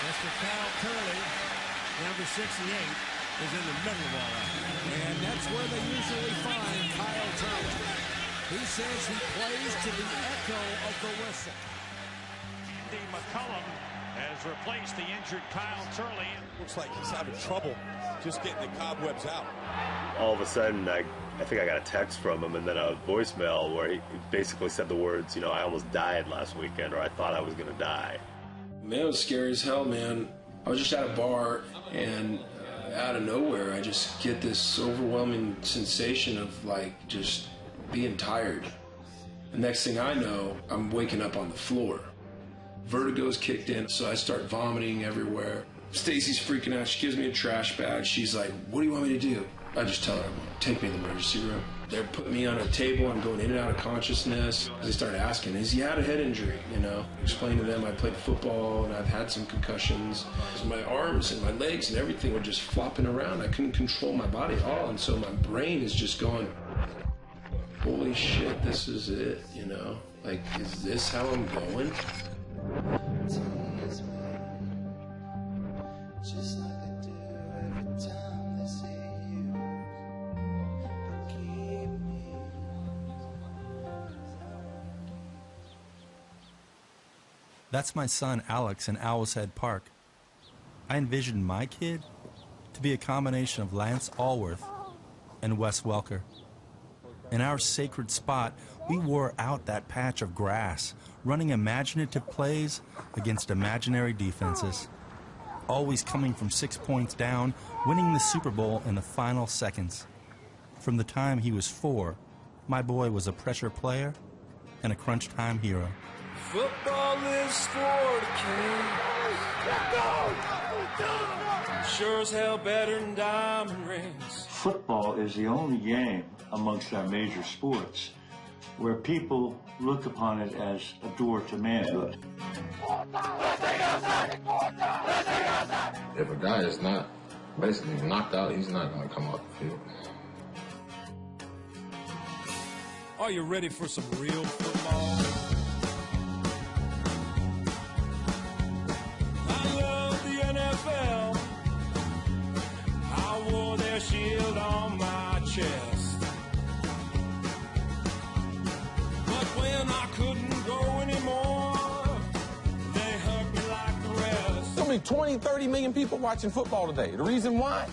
Mr. Kyle Turley, number 68, is in the middle of all that. And that's where they usually find Kyle Turley. He says he plays to the echo of the whistle. Andy McCullum has replaced the injured Kyle Turley. Looks like he's having trouble just getting the cobwebs out. All of a sudden, I think I got a text from him and then a voicemail where he basically said the words, I almost died last weekend, or I thought I was going to die. Man, it was scary as hell, man. I was just at a bar, and out of nowhere, I just get this overwhelming sensation of, just being tired. The next thing I know, I'm waking up on the floor. Vertigo's kicked in, so I start vomiting everywhere. Stacy's freaking out. She gives me a trash bag. She's like, what do you want me to do? I just tell her, take me to the emergency room. They're putting me on a table. I'm going in and out of consciousness. They start asking, has he had a head injury? Explain to them I played football and I've had some concussions. So my arms and my legs and everything were just flopping around. I couldn't control my body at all. And so my brain is just going, holy shit, this is it, is this how I'm going? Just like I do every time they see you. But keep me. That's my son Alex in Owl's Head Park. I envisioned my kid to be a combination of Lance Allworth and Wes Welker. In our sacred spot, we wore out that patch of grass, running imaginative plays against imaginary defenses. Always coming from 6 points down, winning the Super Bowl in the final seconds. From the time he was 4, my boy was a pressure player and a crunch time hero. Football is for the king. Sure as hell better than diamond rings. Football is the only game amongst our major sports where people look upon it as a door to manhood. If a guy is not basically knocked out, he's not going to come off the field. Are you ready for some real football? I love the NFL. I wore their shield on my chest. But when I couldn't go anymore, they hugged me like the rest. Only 20, 30 million people watching football today. The reason why?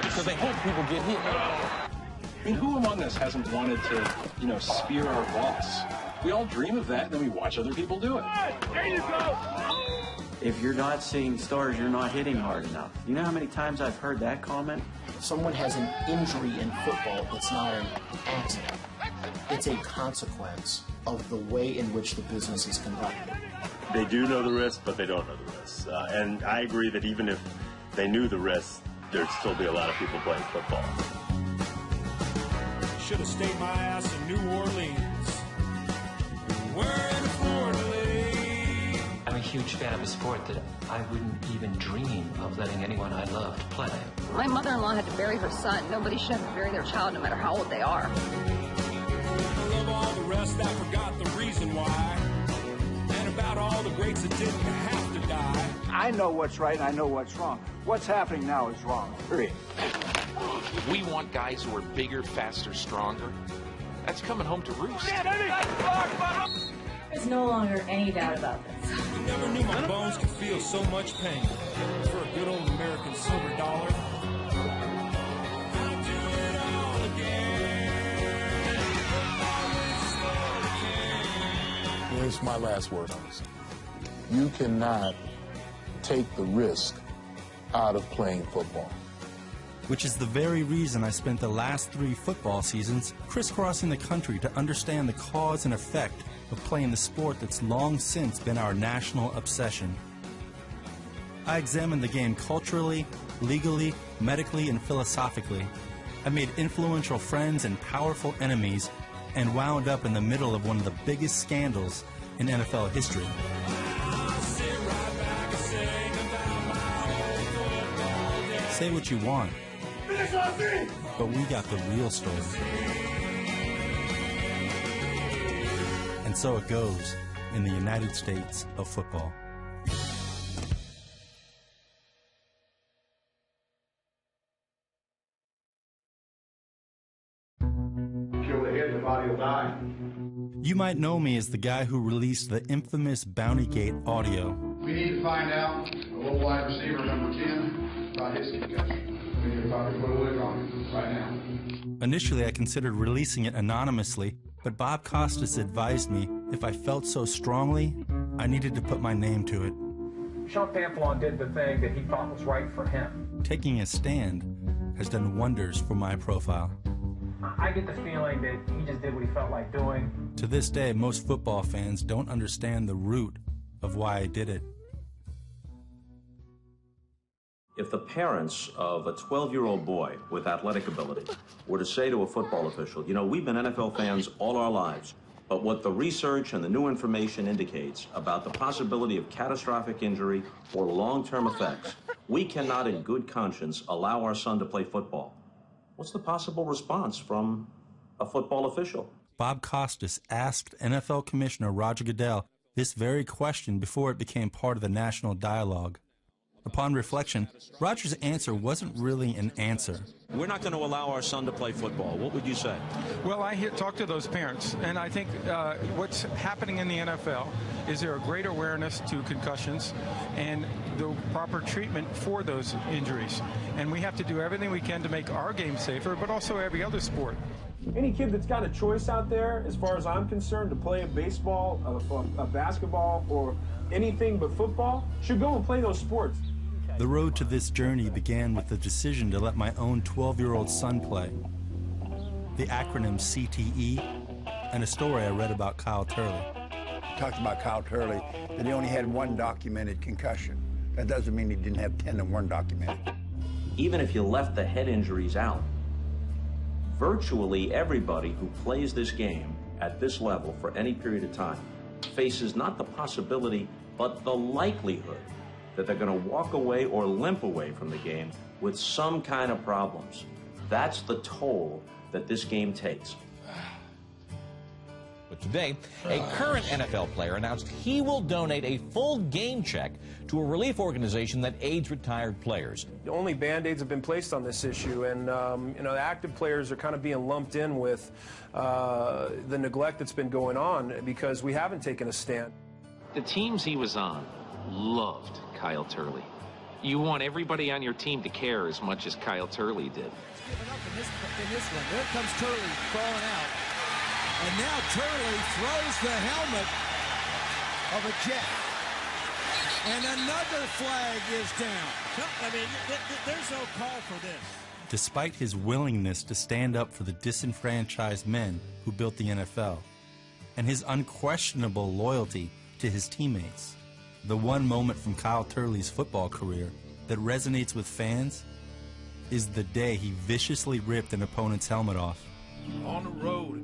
Because they hope people get hit. I mean, who among us hasn't wanted to, spear our boss? We all dream of that, and then we watch other people do it. There you go! If you're not seeing stars, you're not hitting hard enough. You know how many times I've heard that comment? Someone has an injury in football, it's not an accident. It's a consequence of the way in which the business is conducted. They do know the risks, but they don't know the risks. And I agree that even if they knew the risks, there'd still be a lot of people playing football. Should have stayed my ass in New Orleans. We're in Florida League. I'm a huge fan of a sport that I wouldn't even dream of letting anyone I loved play. My mother-in-law had to bury her son. Nobody should have to bury their child, no matter how old they are. I love all the rest that forgot the reason why. And about all the greats that didn't have to die. I know what's right and I know what's wrong. What's happening now is wrong. Period. If we want guys who are bigger, faster, stronger, that's coming home to roost. There's no longer any doubt about this. You never knew my bones could feel so much pain. For a good old American silver dollar. I'll do it all again. Here's my last word on this. You cannot take the risk out of playing football. Which is the very reason I spent the last 3 football seasons crisscrossing the country to understand the cause and effect of playing the sport that's long since been our national obsession. I examined the game culturally, legally, medically, and philosophically. I made influential friends and powerful enemies, and wound up in the middle of one of the biggest scandals in NFL history. Say what you want, but we got the real story. And And so it goes in the United States of football. Kill the head, the body will die. You might know me as the guy who released the infamous Bountygate audio. We need to find out a little wide receiver, number 10, about his concussion. We need to probably put a lick on him right now. Initially, I considered releasing it anonymously, but Bob Costas advised me if I felt so strongly, I needed to put my name to it. Sean Pamplon did the thing that he thought was right for him. Taking a stand has done wonders for my profile. I get the feeling that he just did what he felt like doing. To this day, most football fans don't understand the root of why I did it. If the parents of a 12-year-old boy with athletic ability were to say to a football official, you know, we've been NFL fans all our lives, but what the research and the new information indicates about the possibility of catastrophic injury or long-term effects, we cannot in good conscience allow our son to play football. What's the possible response from a football official? Bob Costas asked NFL Commissioner Roger Goodell this very question before it became part of the national dialogue. Upon reflection, Roger's answer wasn't really an answer. We're not going to allow our son to play football. What would you say? Well, I talk to those parents, and I think what's happening in the NFL is there a great awareness to concussions and the proper treatment for those injuries. And we have to do everything we can to make our game safer, but also every other sport. Any kid that's got a choice out there, as far as I'm concerned, to play a baseball, a basketball, or anything but football, should go and play those sports. The road to this journey began with the decision to let my own 12-year-old son play. The acronym CTE, and a story I read about Kyle Turley. Talked about Kyle Turley, that he only had one documented concussion. That doesn't mean he didn't have 10 and 1 documented. Even if you left the head injuries out, virtually everybody who plays this game at this level for any period of time faces not the possibility, but the likelihood that they're going to walk away or limp away from the game with some kind of problems. That's the toll that this game takes. But today, a current NFL player announced he will donate a full game check to a relief organization that aids retired players. Only Band-Aids have been placed on this issue, and you know, the active players are kind of being lumped in with the neglect that's been going on because we haven't taken a stand. The teams he was on loved Kyle Turley. You want everybody on your team to care as much as Kyle Turley did. In this one, there comes Turley falling out. And now Turley throws the helmet of a Jet. And another flag is down. I mean, there's no call for this. Despite his willingness to stand up for the disenfranchised men who built the NFL, and his unquestionable loyalty to his teammates, the one moment from Kyle Turley's football career that resonates with fans is the day he viciously ripped an opponent's helmet off. On the road.